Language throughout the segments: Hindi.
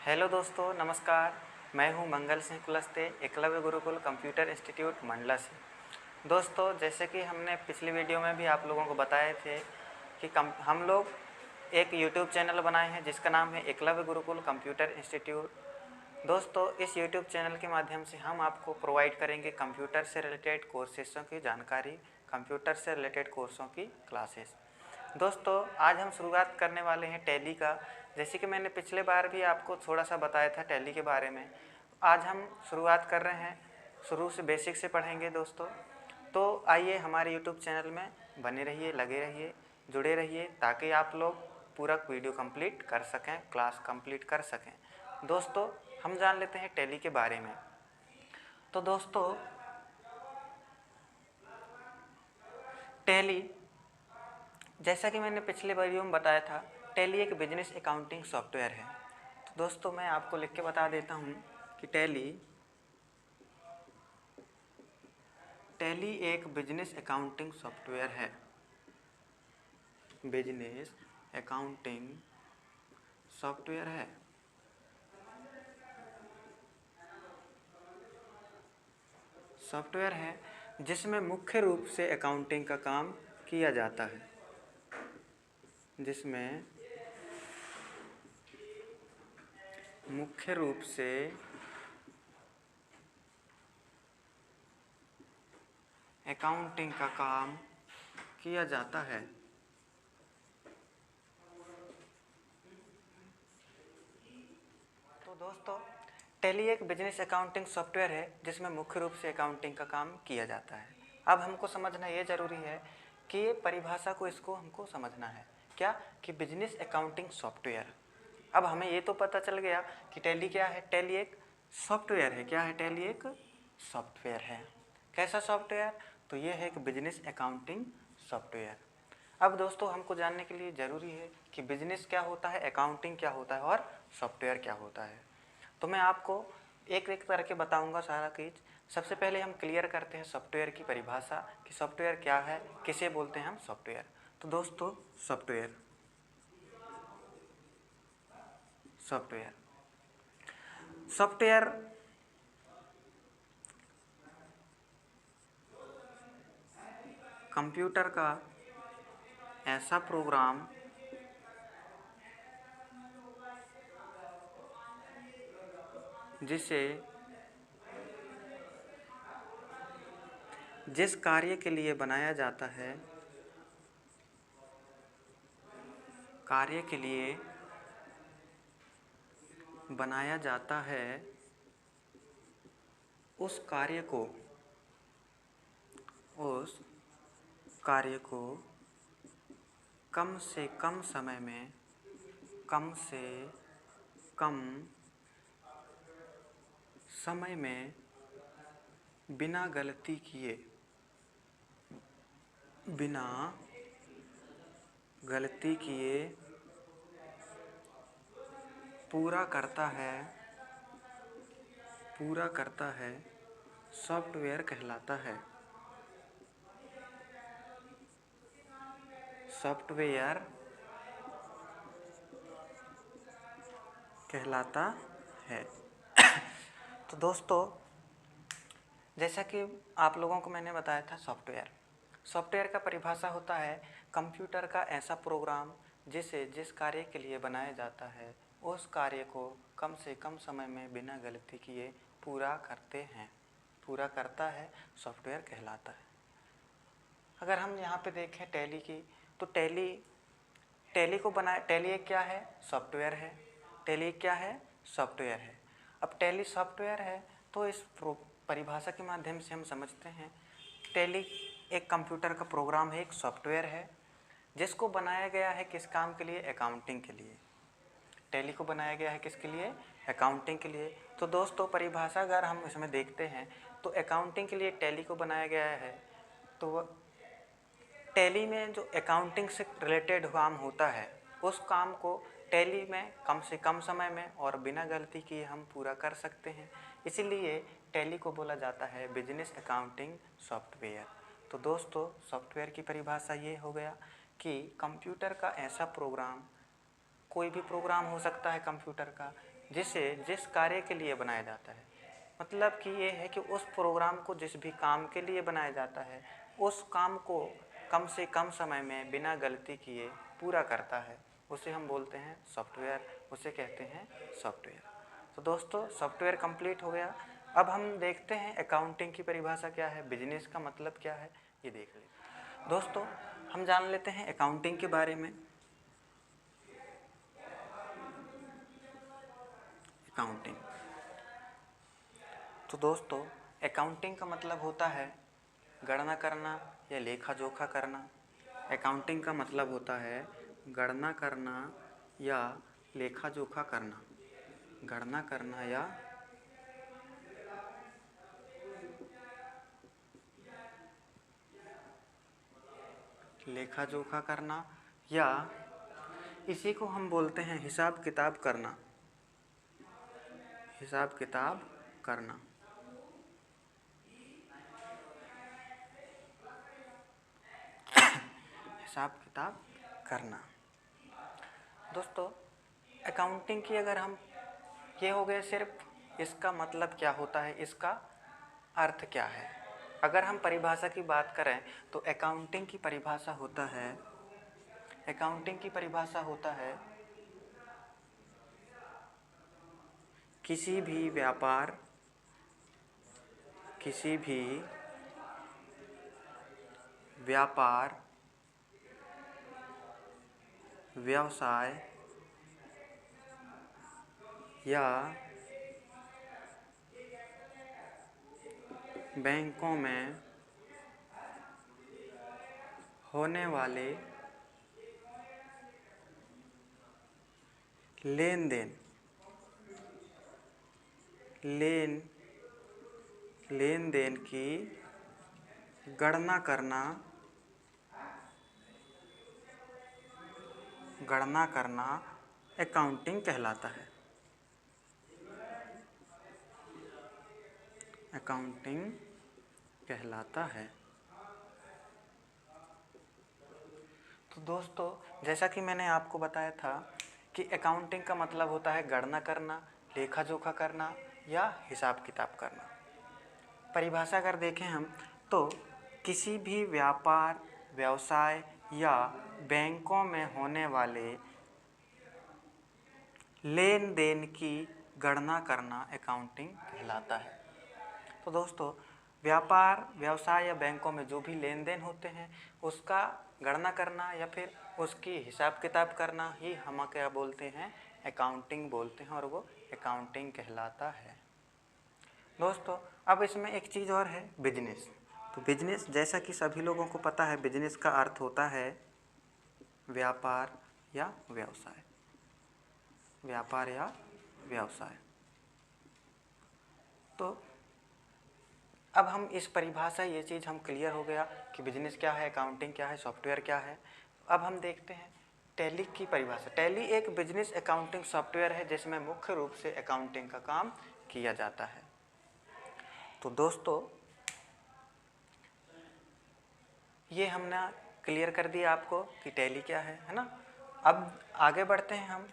हेलो दोस्तों, नमस्कार। मैं हूं मंगल सिंह कुलस्ते, एकलव्य गुरुकुल कंप्यूटर इंस्टीट्यूट मंडला से। दोस्तों, जैसे कि हमने पिछली वीडियो में भी आप लोगों को बताए थे कि हम लोग एक यूट्यूब चैनल बनाए हैं जिसका नाम है एकलव्य गुरुकुल कंप्यूटर इंस्टीट्यूट। दोस्तों, इस यूट्यूब चैनल के माध्यम से हम आपको प्रोवाइड करेंगे कंप्यूटर से रिलेटेड कोर्सेसों की जानकारी, कंप्यूटर से रिलेटेड कोर्सों की क्लासेस। दोस्तों, आज हम शुरुआत करने वाले हैं टैली का। जैसे कि मैंने पिछले बार भी आपको थोड़ा सा बताया था टैली के बारे में। आज हम शुरुआत कर रहे हैं, शुरू से बेसिक से पढ़ेंगे दोस्तों। तो आइए हमारे यूट्यूब चैनल में बने रहिए, लगे रहिए, जुड़े रहिए, ताकि आप लोग पूरा वीडियो कंप्लीट कर सकें, क्लास कंप्लीट कर सकें। दोस्तों, हम जान लेते हैं टैली के बारे में। तो दोस्तों, टैली, जैसा कि मैंने पिछले वीडियो में बताया था, टैली एक बिजनेस अकाउंटिंग सॉफ्टवेयर है। तो दोस्तों, मैं आपको लिख के बता देता हूँ कि टैली एक बिजनेस अकाउंटिंग सॉफ्टवेयर है। बिजनेस अकाउंटिंग सॉफ्टवेयर है। सॉफ्टवेयर है जिसमें मुख्य रूप से अकाउंटिंग का काम किया जाता है। जिसमें मुख्य रूप से अकाउंटिंग का काम किया जाता है। तो दोस्तों, टैली एक बिजनेस अकाउंटिंग सॉफ्टवेयर है जिसमें मुख्य रूप से अकाउंटिंग का काम किया जाता है। अब हमको समझना ये ज़रूरी है कि ये परिभाषा को इसको हमको समझना है क्या, कि बिजनेस अकाउंटिंग सॉफ्टवेयर। अब हमें ये तो पता चल गया कि टैली क्या है। टैली एक सॉफ्टवेयर है। क्या है? टैली एक सॉफ्टवेयर है। कैसा सॉफ्टवेयर? तो ये है एक बिजनेस अकाउंटिंग सॉफ्टवेयर। अब दोस्तों, हमको जानने के लिए ज़रूरी है कि बिजनेस क्या होता है, अकाउंटिंग क्या होता है और सॉफ्टवेयर क्या होता है। तो मैं आपको एक एक करके बताऊंगा सारा चीज़। सबसे पहले हम क्लियर करते हैं सॉफ्टवेयर की परिभाषा कि सॉफ्टवेयर क्या है, किसे बोलते हैं हम सॉफ्टवेयर। तो दोस्तों, सॉफ्टवेयर सॉफ्टवेयर सॉफ्टवेयर कंप्यूटर का ऐसा प्रोग्राम जिसे जिस कार्य के लिए बनाया जाता है, कार्य के लिए बनाया जाता है, उस कार्य को कम से कम समय में, कम से कम समय में बिना गलती किए पूरा करता है सॉफ्टवेयर कहलाता है। सॉफ्टवेयर कहलाता है। तो दोस्तों, जैसा कि आप लोगों को मैंने बताया था, सॉफ्टवेयर का परिभाषा होता है कंप्यूटर का ऐसा प्रोग्राम जिसे जिस कार्य के लिए बनाया जाता है, उस कार्य को कम से कम समय में बिना गलती किए पूरा करता है, सॉफ्टवेयर कहलाता है। अगर हम यहाँ पे देखें टैली की, तो टैली एक क्या है? सॉफ्टवेयर है। टैली क्या है? सॉफ्टवेयर है। अब टैली सॉफ्टवेयर है तो इस परिभाषा के माध्यम से हम समझते हैं टैली एक कंप्यूटर का प्रोग्राम है, एक सॉफ्टवेयर है जिसको बनाया गया है किस काम के लिए? अकाउंटिंग के लिए। टैली को बनाया गया है किसके लिए? अकाउंटिंग के लिए। तो दोस्तों, परिभाषा अगर हम इसमें देखते हैं तो अकाउंटिंग के लिए टैली को बनाया गया है। तो टैली में जो अकाउंटिंग से रिलेटेड काम होता है, उस काम को टैली में कम से कम समय में और बिना गलती किए हम पूरा कर सकते हैं। इसीलिए टैली को बोला जाता है बिजनेस अकाउंटिंग सॉफ्टवेयर। तो दोस्तों, सॉफ्टवेयर की परिभाषा ये हो गया कि कंप्यूटर का ऐसा प्रोग्राम कोई भी प्रोग्राम हो सकता है कंप्यूटर का जिसे जिस कार्य के लिए बनाया जाता है। मतलब कि ये है कि उस प्रोग्राम को जिस भी काम के लिए बनाया जाता है उस काम को कम से कम समय में बिना गलती किए पूरा करता है, उसे हम बोलते हैं सॉफ्टवेयर, उसे कहते हैं सॉफ्टवेयर। तो दोस्तों सॉफ्टवेयर कंप्लीट हो गया। अब हम देखते हैं अकाउंटिंग की परिभाषा क्या है, बिजनेस का मतलब क्या है, ये देख लेते हैं। दोस्तों हम जान लेते हैं अकाउंटिंग के बारे में। अकाउंटिंग, तो दोस्तों अकाउंटिंग का मतलब होता है गणना करना या लेखा जोखा करना। अकाउंटिंग का मतलब होता है गणना करना या लेखा जोखा करना। गणना करना या लेखा जोखा करना, या इसी को हम बोलते हैं हिसाब किताब करना। हिसाब किताब करना। हिसाब किताब करना। दोस्तों अकाउंटिंग की अगर हम, ये हो गए सिर्फ इसका मतलब क्या होता है, इसका अर्थ क्या है। अगर हम परिभाषा की बात करें तो अकाउंटिंग की परिभाषा होता है, अकाउंटिंग की परिभाषा होता है किसी भी व्यापार, किसी भी व्यापार, व्यवसाय या बैंकों में होने वाले लेन देन, लेन देन की गणना करना, गणना करना अकाउंटिंग कहलाता है। अकाउंटिंग कहलाता है। तो दोस्तों जैसा कि मैंने आपको बताया था कि अकाउंटिंग का मतलब होता है गणना करना, लेखा जोखा करना या हिसाब किताब करना। परिभाषा अगर देखें हम तो किसी भी व्यापार, व्यवसाय या बैंकों में होने वाले लेन देन की गणना करना अकाउंटिंग कहलाता है। तो दोस्तों व्यापार, व्यवसाय या बैंकों में जो भी लेन देन होते हैं उसका गणना करना या फिर उसकी हिसाब किताब करना ही हम क्या बोलते हैं, अकाउंटिंग बोलते हैं, और वो अकाउंटिंग कहलाता है। दोस्तों अब इसमें एक चीज़ और है, बिजनेस। तो बिजनेस जैसा कि सभी लोगों को पता है, बिजनेस का अर्थ होता है व्यापार या व्यवसाय, व्यापार या व्यवसाय। तो अब हम इस परिभाषा, ये चीज़ हम क्लियर हो गया कि बिजनेस क्या है, अकाउंटिंग क्या है, सॉफ्टवेयर क्या है। अब हम देखते हैं टैली की परिभाषा। टैली एक बिजनेस अकाउंटिंग सॉफ्टवेयर है जिसमें मुख्य रूप से अकाउंटिंग का काम किया जाता है। तो दोस्तों ये हमने क्लियर कर दिया आपको कि टैली क्या है ना। अब आगे बढ़ते हैं हम।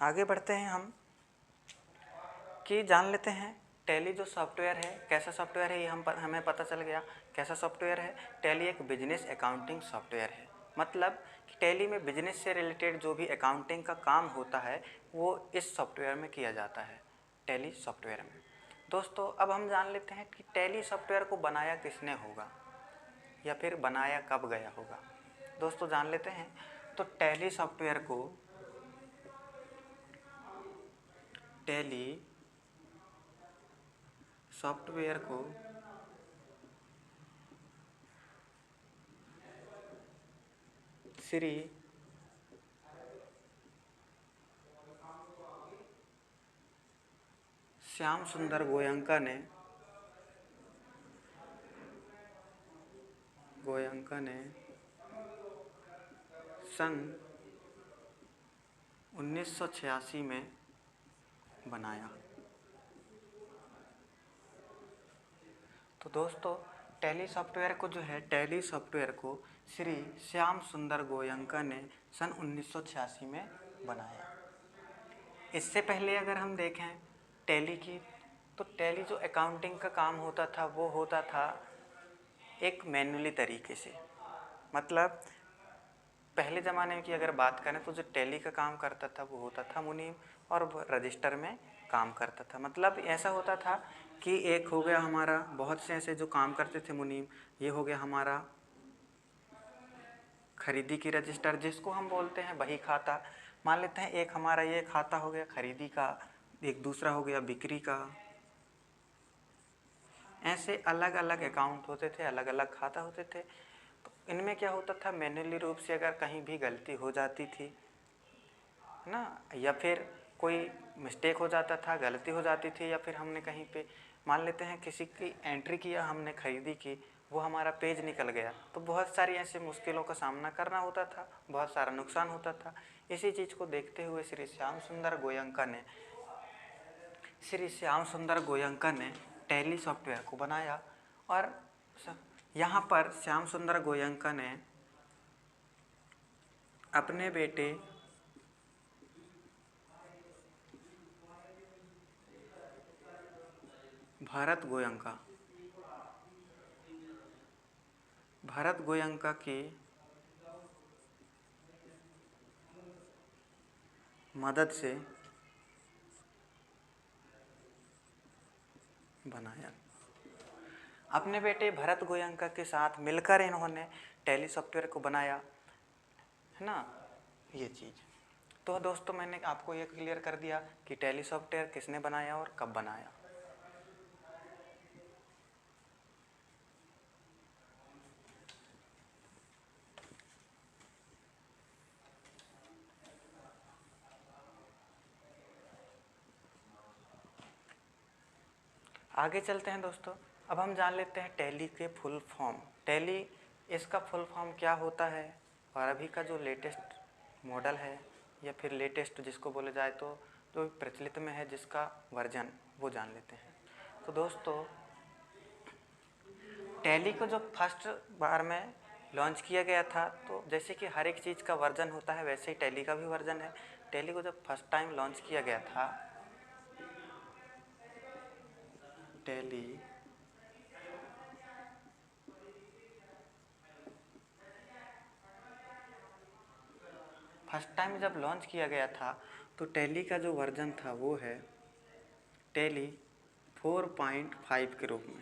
आगे बढ़ते हैं हम कि जान लेते हैं टैली जो सॉफ्टवेयर है कैसा सॉफ्टवेयर है। ये हमें पता चल गया कैसा सॉफ्टवेयर है। टैली एक बिजनेस अकाउंटिंग सॉफ्टवेयर है। मतलब कि टैली में बिजनेस से रिलेटेड जो भी अकाउंटिंग का काम होता है वो इस सॉफ्टवेयर में किया जाता है, टैली सॉफ्टवेयर में। दोस्तों अब हम जान लेते हैं कि टैली सॉफ्टवेयर को बनाया किसने होगा या फिर बनाया कब गया होगा। दोस्तों जान लेते हैं। तो टैली सॉफ्टवेयर को, टैली सॉफ्टवेयर को श्री श्याम सुंदर गोयंका ने सन 1986 में बनाया। तो दोस्तों टैली सॉफ्टवेयर को टैली सॉफ्टवेयर को श्री श्याम सुंदर गोयंका ने सन 1986 में बनाया। इससे पहले अगर हम देखें टैली की, तो टैली जो अकाउंटिंग का काम होता था वो होता था एक मैन्युअली तरीके से। मतलब पहले ज़माने की अगर बात करें तो जो टैली का काम करता था वो होता था मुनीम, और वो रजिस्टर में काम करता था। मतलब ऐसा होता था कि एक हो गया हमारा, बहुत से ऐसे जो काम करते थे मुनीम, ये हो गया हमारा खरीदी की रजिस्टर जिसको हम बोलते हैं बही खाता। मान लेते हैं एक हमारा ये खाता हो गया खरीदी का, एक दूसरा हो गया बिक्री का। ऐसे अलग अलग अकाउंट होते थे, अलग अलग खाता होते थे। तो इनमें क्या होता था, मैन्युअली रूप से अगर कहीं भी गलती हो जाती थी ना, या फिर कोई मिस्टेक हो जाता था, गलती हो जाती थी, या फिर हमने कहीं पे मान लेते हैं किसी की एंट्री किया हमने खरीदी की, वो हमारा पेज निकल गया, तो बहुत सारी ऐसी मुश्किलों का सामना करना होता था, बहुत सारा नुकसान होता था। इसी चीज़ को देखते हुए श्री श्याम सुंदर गोयंका ने टैली सॉफ्टवेयर को बनाया। और यहाँ पर श्याम सुंदर गोयंका ने अपने बेटे भरत गोयंका की मदद से बनाया। अपने बेटे भरत गोयंका के साथ मिलकर इन्होंने टैली सॉफ्टवेयर को बनाया, है ना, ये चीज़। तो दोस्तों मैंने आपको ये क्लियर कर दिया कि टैली सॉफ्टवेयर किसने बनाया और कब बनाया। आगे चलते हैं दोस्तों। अब हम जान लेते हैं टैली के फुल फॉर्म। टैली इसका फुल फॉर्म क्या होता है, और अभी का जो लेटेस्ट मॉडल है या फिर लेटेस्ट जिसको बोला जाए तो जो प्रचलित में है जिसका वर्जन, वो जान लेते हैं। तो दोस्तों टैली को जो फर्स्ट बार में लॉन्च किया गया था, तो जैसे कि हर एक चीज़ का वर्जन होता है वैसे ही टैली का भी वर्जन है। टैली को जब फर्स्ट टाइम लॉन्च किया गया था, टैली फर्स्ट टाइम जब लॉन्च किया गया था तो टैली का जो वर्जन था वो है टैली 4.5 के रूप में।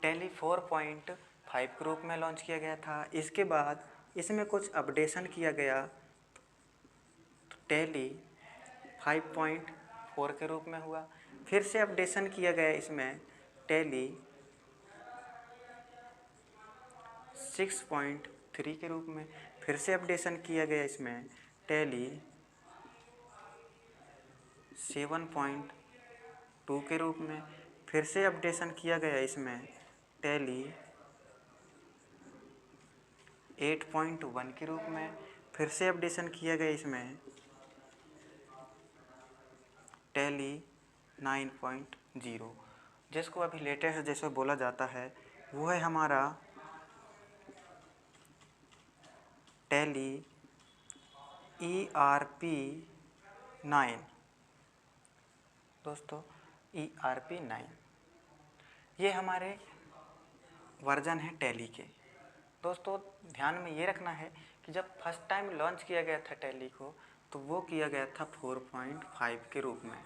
टैली 4.5 के रूप में लॉन्च किया गया था। इसके बाद इसमें कुछ अपडेशन किया गया तो टैली 5.4 के रूप में हुआ। फिर से अपडेशन किया गया इसमें टैली 6.3 के रूप में। फिर से अपडेशन किया गया इसमें टैली 7.2 के रूप में। फिर से अपडेशन किया गया इसमें टैली 8.1 के रूप में। फिर से अपडेशन किया गया इसमें टैली 9.0, जिसको अभी लेटेस्ट जैसे बोला जाता है वो है हमारा टैली ERP 9। दोस्तों ERP 9 ये हमारे वर्जन है टैली के। दोस्तों ध्यान में ये रखना है कि जब फर्स्ट टाइम लॉन्च किया गया था टैली को, तो वो किया गया था 4.5 के रूप में,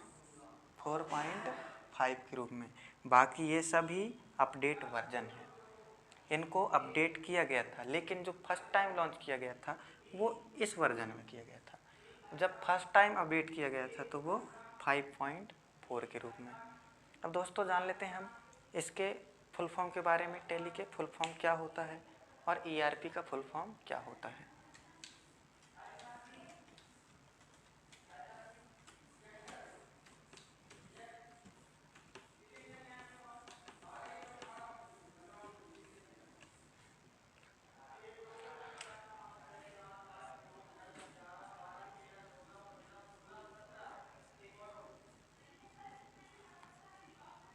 4.5 के रूप में। बाकी ये सभी अपडेट वर्जन है, इनको अपडेट किया गया था। लेकिन जो फर्स्ट टाइम लॉन्च किया गया था वो इस वर्जन में किया गया था। जब फर्स्ट टाइम अपडेट किया गया था तो वो 5.4 के रूप में। अब दोस्तों जान लेते हैं हम इसके फुल फॉर्म के बारे में, टैली के फुल फॉर्म क्या होता है और ERP का फुल फॉर्म क्या होता है।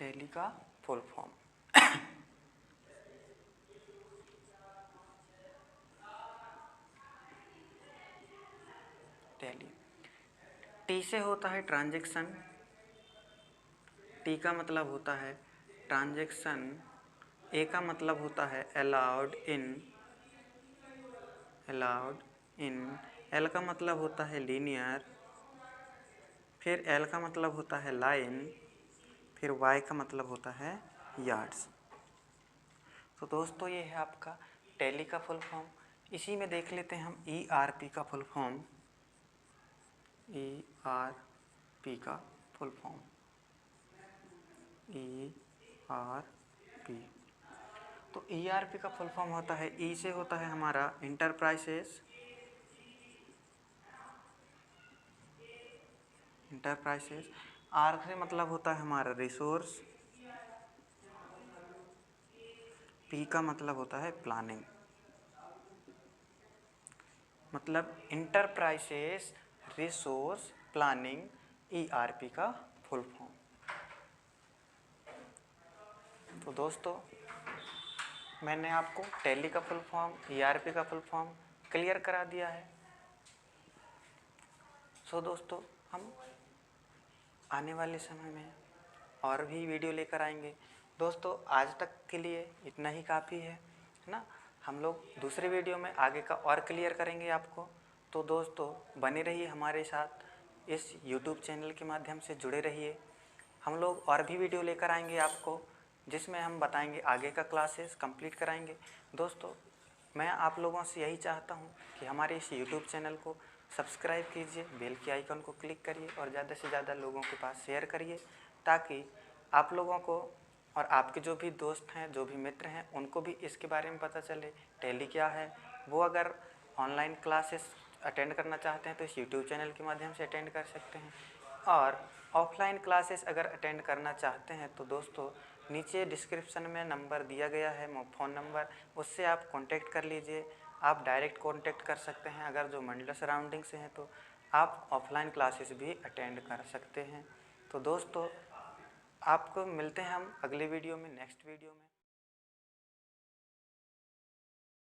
टैली का फुल फॉर्म। टैली टी से होता है ट्रांजैक्शन, टी का मतलब होता है ट्रांजैक्शन, ए का मतलब होता है अलाउड इन, एल का मतलब होता है लीनियर, फिर एल का मतलब होता है लाइन, फिर वाई का मतलब होता है यार्ड्स। तो दोस्तों ये है आपका टैली का फुल फॉर्म। इसी में देख लेते हैं हम ERP का फुल फॉर्म। ERP का फुल फॉर्म, ERP। तो ERP का फुल फॉर्म होता है, ई से होता है हमारा इंटरप्राइजेस, आर से मतलब होता है हमारा रिसोर्स, पी का मतलब होता है प्लानिंग। मतलब इंटरप्राइजेस रिसोर्स प्लानिंग, ERP का फुल फॉर्म। तो दोस्तों मैंने आपको टैली का फुल फॉर्म, ERP का फुल फॉर्म क्लियर करा दिया है। सो दोस्तों हम आने वाले समय में और भी वीडियो लेकर आएंगे। दोस्तों आज तक के लिए इतना ही काफ़ी है ना। हम लोग दूसरे वीडियो में आगे का और क्लियर करेंगे आपको। तो दोस्तों बने रहिए हमारे साथ, इस YouTube चैनल के माध्यम से जुड़े रहिए। हम लोग और भी वीडियो लेकर आएंगे आपको, जिसमें हम बताएंगे आगे का क्लासेस कंप्लीट कराएंगे। दोस्तों मैं आप लोगों से यही चाहता हूँ कि हमारे इस YouTube चैनल को सब्सक्राइब कीजिए, बेल के आइकन को क्लिक करिए और ज़्यादा से ज़्यादा लोगों के पास शेयर करिए, ताकि आप लोगों को और आपके जो भी दोस्त हैं, जो भी मित्र हैं, उनको भी इसके बारे में पता चले टैली क्या है। वो अगर ऑनलाइन क्लासेस अटेंड करना चाहते हैं तो इस यूट्यूब चैनल के माध्यम से अटेंड कर सकते हैं, और ऑफलाइन क्लासेस अगर अटेंड करना चाहते हैं तो दोस्तों नीचे डिस्क्रिप्शन में नंबर दिया गया है, फ़ोन नंबर, उससे आप कांटेक्ट कर लीजिए। आप डायरेक्ट कांटेक्ट कर सकते हैं। अगर जो मंडला सराउंडिंग से हैं तो आप ऑफलाइन क्लासेस भी अटेंड कर सकते हैं। तो दोस्तों आपको मिलते हैं हम अगले वीडियो में, नेक्स्ट वीडियो में।